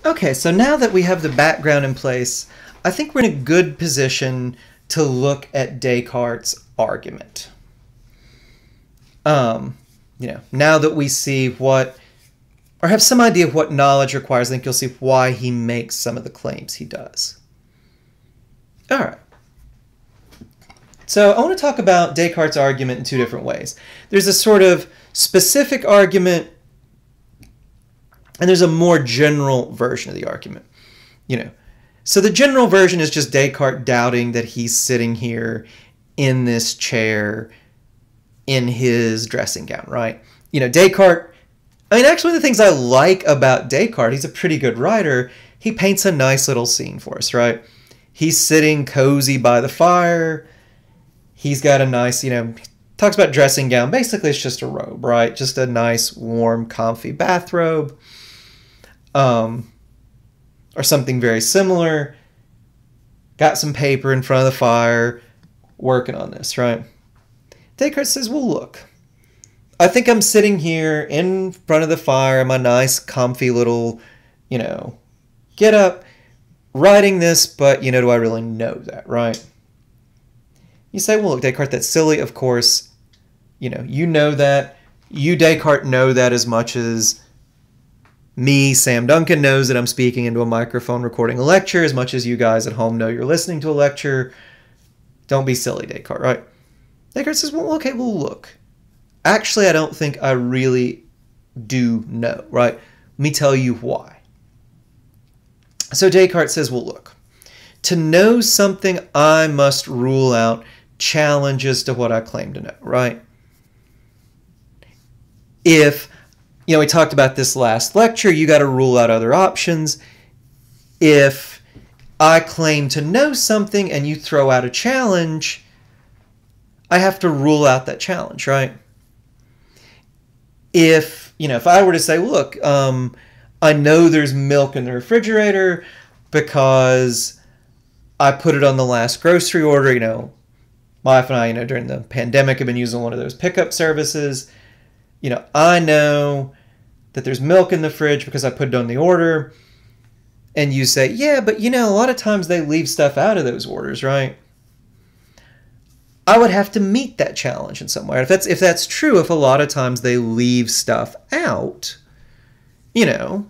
Okay, so now that we have the background in place, I think we're in a good position to look at Descartes' argument. Now that we see what, or have some idea of what knowledge requires, I think you'll see why he makes some of the claims he does. All right. So I want to talk about Descartes' argument in two different ways. There's a sort of specific argument, and there's a more general version of the argument. So the general version is just Descartes doubting that he's sitting here in this chair in his dressing gown, right? Descartes, actually the things I like about Descartes, he's a pretty good writer. He paints a nice little scene for us, right? He's sitting cozy by the fire. He's got a nice, talks about dressing gown. Basically, it's just a robe, right? Just a nice, warm, comfy bathrobe. Or something very similar. Got some paper in front of the fire, working on this, right? Descartes says, well, look, I think I'm sitting here in front of the fire in my nice, comfy little, get up, writing this, but, do I really know that, right? You say, well, look, Descartes, that's silly. Of course, you know that. You, Descartes, know that as much as me, Sam Duncan, knows that I'm speaking into a microphone recording a lecture, as much as you guys at home know you're listening to a lecture. Don't be silly, Descartes, right? Descartes says, well, okay, well, look. Actually, I don't think I really do know, right? Let me tell you why. So Descartes says, well, look. To know something, I must rule out challenges to what I claim to know, right? If, we talked about this last lecture, you got to rule out other options. If I claim to know something and you throw out a challenge, I have to rule out that challenge, right? If I were to say, look, I know there's milk in the refrigerator because I put it on the last grocery order, my wife and I, during the pandemic have been using one of those pickup services. I know that there's milk in the fridge because I put it on the order. And you say, yeah, but a lot of times they leave stuff out of those orders, right? I would have to meet that challenge in some way. If that's true, if a lot of times they leave stuff out, I'd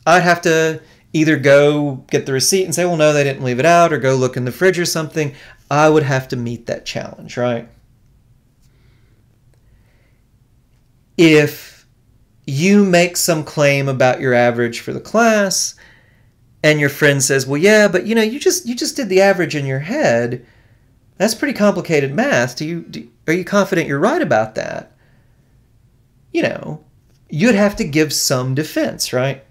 have to either go get the receipt and say, well, no, they didn't leave it out, or go look in the fridge or something. I would have to meet that challenge, right? If you make some claim about your average for the class and your friend says, well, yeah, but you just did the average in your head. That's pretty complicated math. Are you confident you're right about that? You'd have to give some defense, right?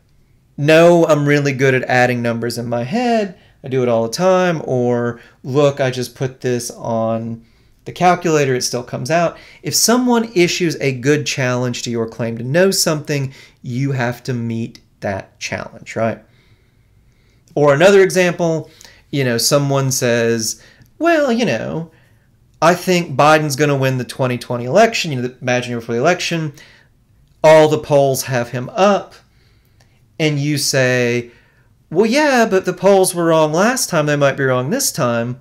No, I'm really good at adding numbers in my head. I do it all the time. Or, look, I just put this on the calculator. It still comes out. If someone issues a good challenge to your claim to know something, you have to meet that challenge, right? Or another example, someone says, well, I think Biden's going to win the 2020 election. Imagine you're before the election. All the polls have him up. And you say, well, yeah, but the polls were wrong last time. They might be wrong this time.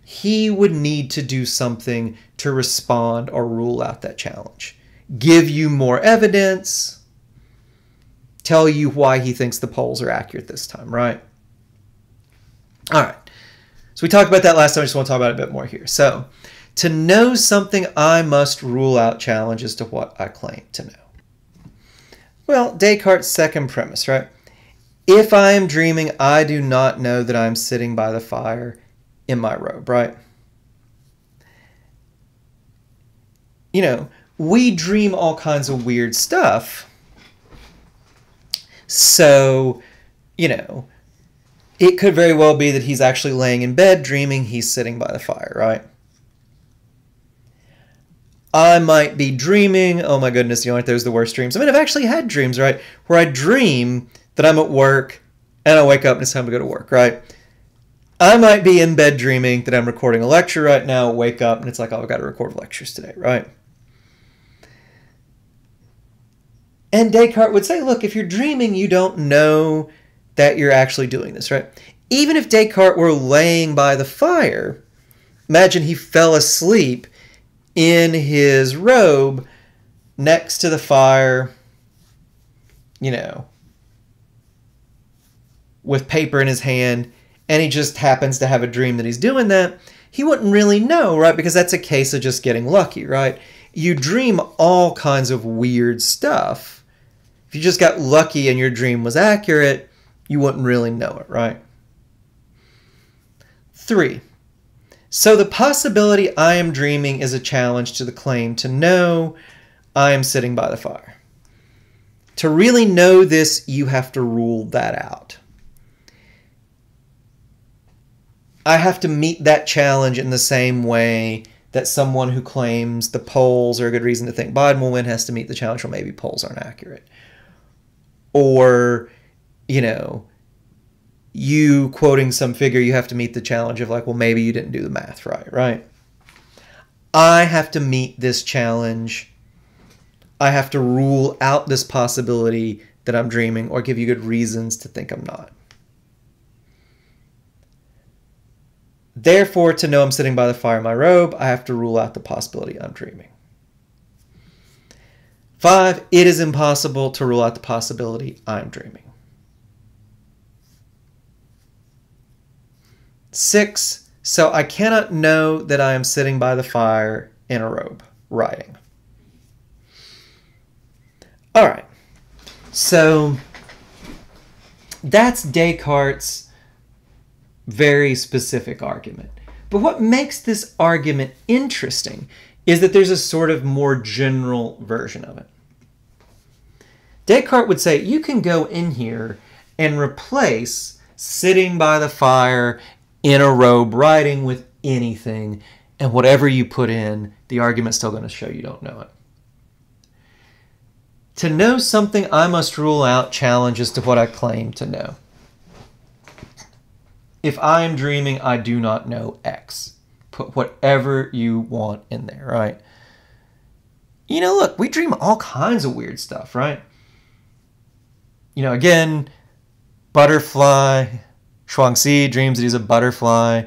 He would need to do something to respond or rule out that challenge. Give you more evidence. Tell you why he thinks the polls are accurate this time, right? All right. So we talked about that last time. I just want to talk about it a bit more here. So to know something, I must rule out challenges to what I claim to know. Well, Descartes' second premise, right? If I am dreaming, I do not know that I'm sitting by the fire in my robe, right? We dream all kinds of weird stuff. So, it could very well be that he's actually laying in bed dreaming he's sitting by the fire, right? I might be dreaming, oh my goodness, aren't those the worst dreams? I've actually had dreams, right, where I dream that I'm at work and I wake up and it's time to go to work, right? I might be in bed dreaming that I'm recording a lecture right now, wake up, and it's like, oh, I've got to record lectures today, right? And Descartes would say, look, if you're dreaming, you don't know that you're actually doing this, right? Even if Descartes were laying by the fire, imagine he fell asleep in his robe next to the fire, you know, with paper in his hand, and he just happens to have a dream that he's doing that, he wouldn't really know, right? Because that's a case of just getting lucky, right? You dream all kinds of weird stuff. If you just got lucky and your dream was accurate, you wouldn't really know it, right? 3. So the possibility I am dreaming is a challenge to the claim to know I am sitting by the fire. To really know this, you have to rule that out. I have to meet that challenge in the same way that someone who claims the polls are a good reason to think Biden will win has to meet the challenge, well, maybe polls aren't accurate. Or, you know, you quoting some figure, you have to meet the challenge of like, well, maybe you didn't do the math right? I have to meet this challenge. I have to rule out this possibility that I'm dreaming or give you good reasons to think I'm not. Therefore, to know I'm sitting by the fire in my robe, I have to rule out the possibility I'm dreaming. 5, it is impossible to rule out the possibility I'm dreaming. 6, so I cannot know that I am sitting by the fire in a robe, writing. All right, so that's Descartes' very specific argument. But what makes this argument interesting is that there's a sort of more general version of it. Descartes would say you can go in here and replace sitting by the fire in a robe writing with anything, and whatever you put in, the argument's still going to show you don't know it. To know something, I must rule out challenges to what I claim to know. If I am dreaming, I do not know X. Put whatever you want in there, right? You know, look, we dream all kinds of weird stuff, right? You know, again, butterfly. Shuangzi dreams that he's a butterfly.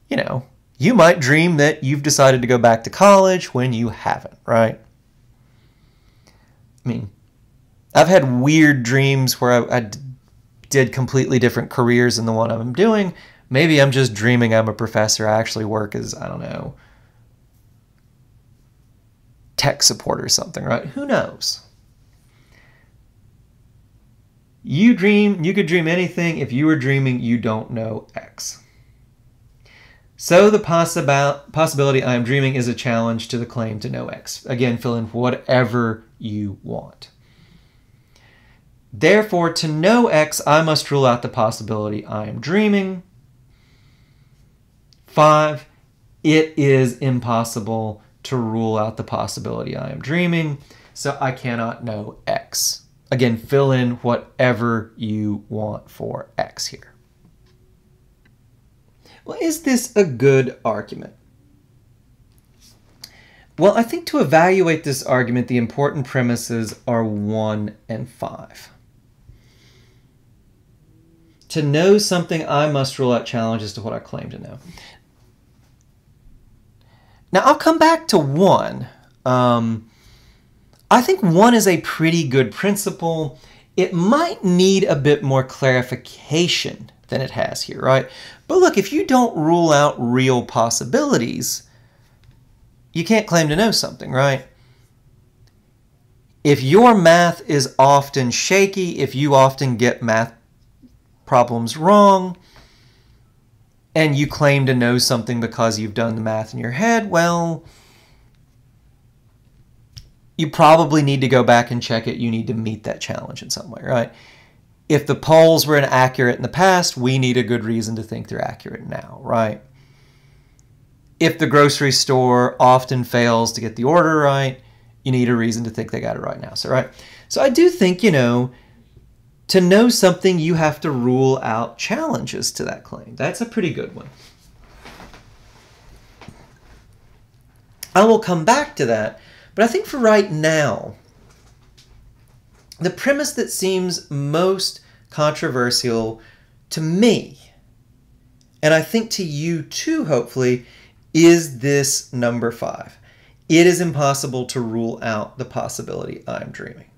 You know, you might dream that you've decided to go back to college when you haven't, right? I mean, I've had weird dreams where I did completely different careers than the one I'm doing. Maybe I'm just dreaming I'm a professor. I actually work as, I don't know, tech support or something, right? Who knows? You could dream anything. If you were dreaming, you don't know X. So the possibility I am dreaming is a challenge to the claim to know X. Again, fill in whatever you want. Therefore, to know X, I must rule out the possibility I am dreaming. 5, it is impossible to rule out the possibility I am dreaming, so I cannot know X. Again, fill in whatever you want for X here. Well, is this a good argument? Well, I think to evaluate this argument, the important premises are 1 and 5. To know something, I must rule out challenges to what I claim to know. Now, I'll come back to 1. I think 1 is a pretty good principle. It might need a bit more clarification than it has here, right? But look, if you don't rule out real possibilities, you can't claim to know something, right? If your math is often shaky, if you often get math problems wrong, and you claim to know something because you've done the math in your head, well, you probably need to go back and check it. You need to meet that challenge in some way, right? If the polls were inaccurate in the past, we need a good reason to think they're accurate now, right? If the grocery store often fails to get the order right, you need a reason to think they got it right now. So I do think, you know, to know something, you have to rule out challenges to that claim. That's a pretty good one. I will come back to that, but I think for right now, The premise that seems most controversial to me, and I think to you too, hopefully, is this number 5. It is impossible to rule out the possibility I'm dreaming.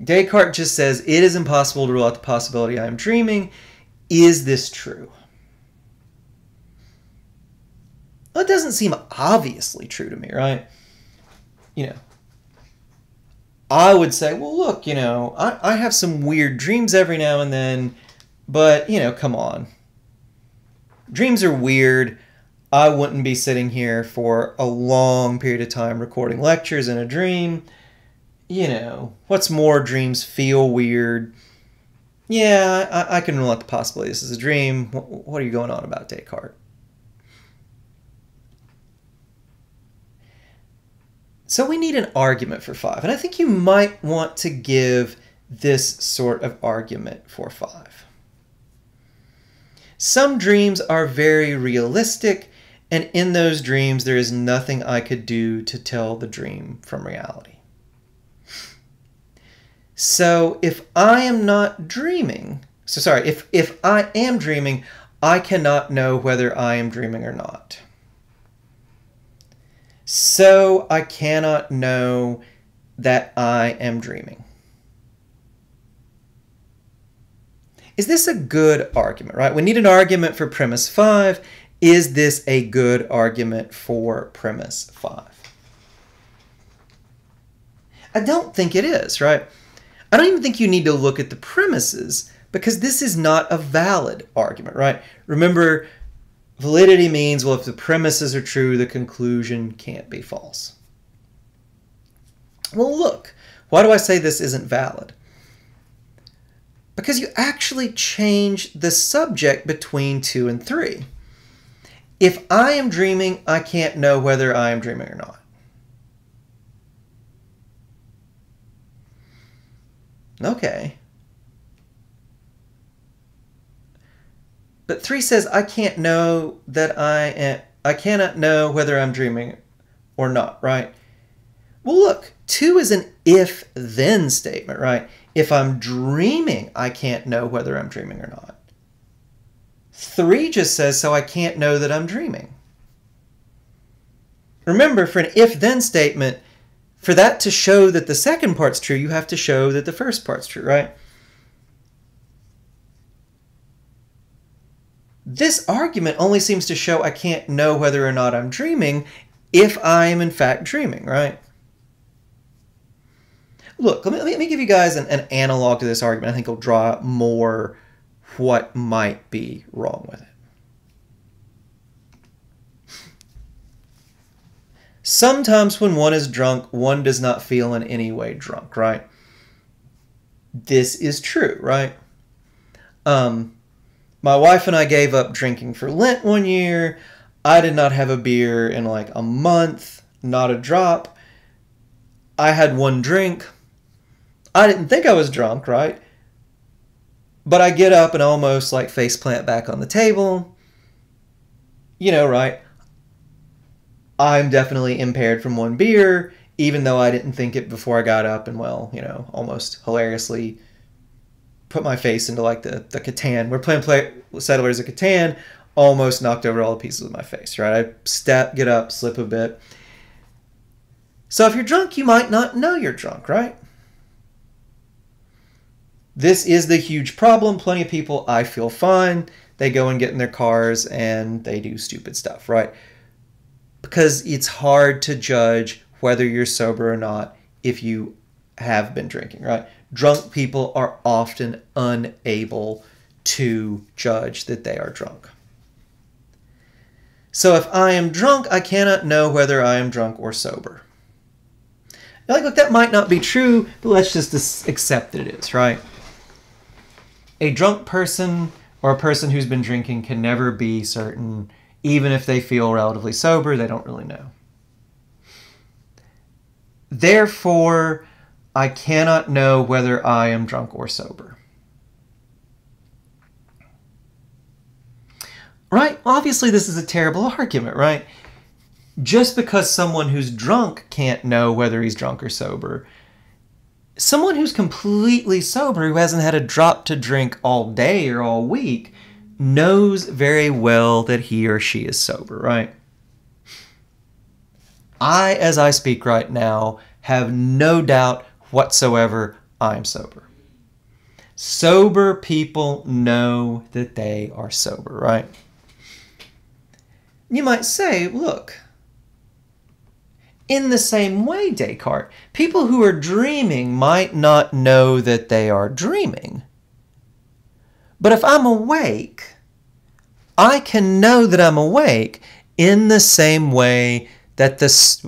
Descartes just says, it is impossible to rule out the possibility I am dreaming. Is this true? Well, it doesn't seem obviously true to me, right? I would say, well, look, I have some weird dreams every now and then, but, come on. Dreams are weird. I wouldn't be sitting here for a long period of time recording lectures in a dream. What's more, dreams feel weird. Yeah, I can rule out the possibility this is a dream. What are you going on about, Descartes? So we need an argument for 5. And I think you might want to give this sort of argument for 5. Some dreams are very realistic, and in those dreams there is nothing I could do to tell the dream from reality. So if I am not dreaming, if I am dreaming, I cannot know whether I am dreaming or not. So I cannot know that I am dreaming. Is this a good argument, right? We need an argument for premise 5. Is this a good argument for premise 5? I don't think it is, right? I don't even think you need to look at the premises because this is not a valid argument, right? Remember, validity means, well, if the premises are true, the conclusion can't be false. Well, look, why do I say this isn't valid? Because you actually change the subject between 2 and 3. If I am dreaming, I can't know whether I am dreaming or not. Okay. But 3 says I can't know that I cannot know whether I'm dreaming or not, right? Well, look, 2 is an if-then statement, right? If I'm dreaming, I can't know whether I'm dreaming or not. 3 just says, so I can't know that I'm dreaming. Remember, for an if-then statement, for that to show that the second part's true, you have to show that the first part's true, right? This argument only seems to show I can't know whether or not I'm dreaming if I am in fact dreaming, right? Look, let me give you guys an analog to this argument. I think it'll draw out more what might be wrong with it. Sometimes when one is drunk, one does not feel in any way drunk, right? This is true, right? My wife and I gave up drinking for Lent one year. I did not have a beer in like a month, not a drop. I had one drink. I didn't think I was drunk, right? But I get up and almost like faceplant back on the table. Right? I'm definitely impaired from one beer, even though I didn't think it before I got up and, well, almost hilariously put my face into like the Catan. We're playing Settlers of Catan, almost knocked over all the pieces of my face, right? I get up, slip a bit. So if you're drunk, you might not know you're drunk, right? This is the huge problem. Plenty of people, I feel fine. They go and get in their cars and they do stupid stuff, right? Because it's hard to judge whether you're sober or not if you have been drinking, right? Drunk people are often unable to judge that they are drunk. So if I am drunk, I cannot know whether I am drunk or sober. Now, look, that might not be true, but let's just accept that it is, right? A drunk person or a person who's been drinking can never be certain. Even if they feel relatively sober, they don't really know. Therefore, I cannot know whether I am drunk or sober. Right? Obviously, this is a terrible argument, right? Just because someone who's drunk can't know whether he's drunk or sober, someone who's completely sober, who hasn't had a drop to drink all day or all week, knows very well that he or she is sober, right? As I speak right now, have no doubt whatsoever I'm sober. Sober people know that they are sober, right? You might say, look, in the same way, Descartes, people who are dreaming might not know that they are dreaming. But if I'm awake, I can know that I'm awake in the same way that this,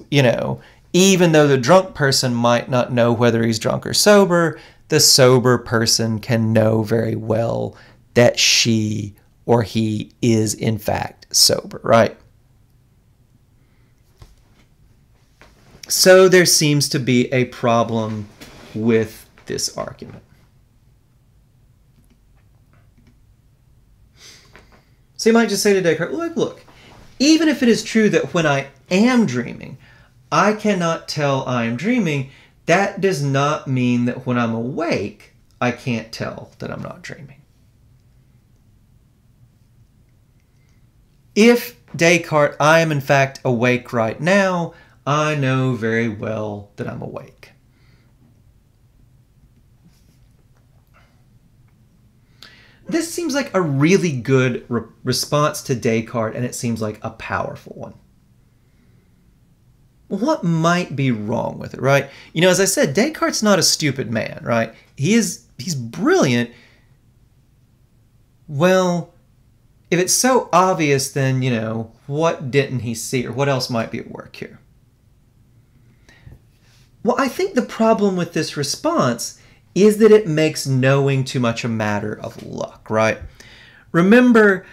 even though the drunk person might not know whether he's drunk or sober, the sober person can know very well that she or he is in fact sober, right? So there seems to be a problem with this argument. So you might just say to Descartes, look, even if it is true that when I am dreaming, I cannot tell I am dreaming, that does not mean that when I'm awake, I can't tell that I'm not dreaming. If, Descartes, I am in fact awake right now, I know very well that I'm awake. This seems like a really good response to Descartes, and it seems like a powerful one. What might be wrong with it, right? As I said, Descartes' not a stupid man, right? He's brilliant. Well, if it's so obvious, then, what didn't he see, or what else might be at work here? Well, I think the problem with this response is that it makes knowing too much a matter of luck, right? Remember,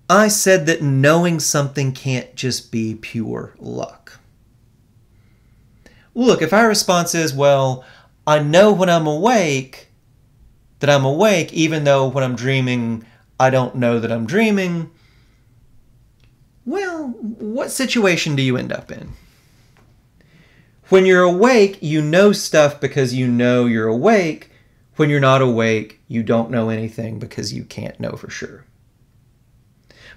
I said that knowing something can't just be pure luck. Look, if our response is, well, I know when I'm awake that I'm awake, even though when I'm dreaming, I don't know that I'm dreaming, well, what situation do you end up in? When you're awake, you know stuff because you know you're awake. When you're not awake, you don't know anything because you can't know for sure.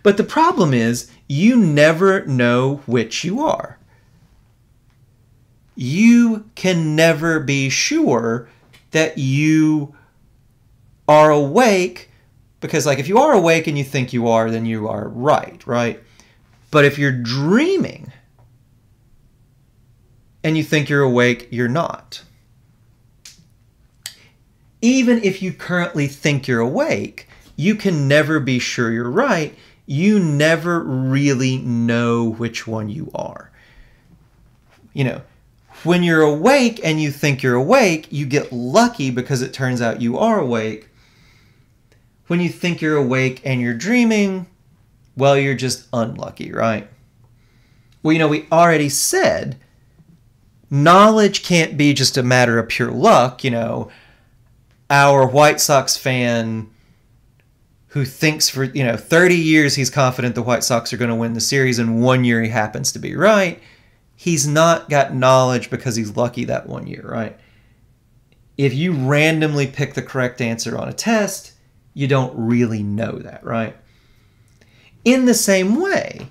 But the problem is, you never know which you are. You can never be sure that you are awake because, if you are awake and you think you are, then you are right? But if you're dreaming and you think you're awake, you're not. Even if you currently think you're awake, you can never be sure you're right. You never really know which one you are. When you're awake and you think you're awake, you get lucky because it turns out you are awake. When you think you're awake and you're dreaming, well, you're just unlucky, right? Well, we already said knowledge can't be just a matter of pure luck. Our White Sox fan who thinks for 30 years he's confident the White Sox are going to win the series, and 1 year he happens to be right. He's not got knowledge because he's lucky that 1 year, right? If you randomly pick the correct answer on a test, you don't really know that, right? In the same way,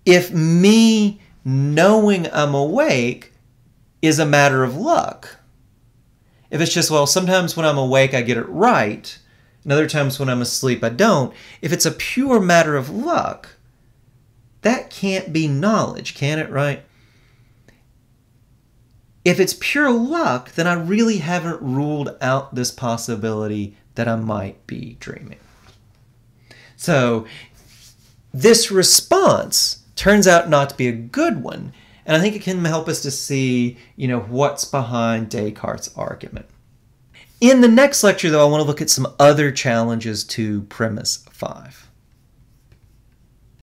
if me knowing I'm awake is a matter of luck, if it's just, well, sometimes when I'm awake I get it right, and other times when I'm asleep I don't, if it's a pure matter of luck, that can't be knowledge, can it, right? If it's pure luck, then I really haven't ruled out this possibility that I might be dreaming. So this response turns out not to be a good one, and I think it can help us to see, what's behind Descartes' argument. In the next lecture, though, I want to look at some other challenges to premise 5.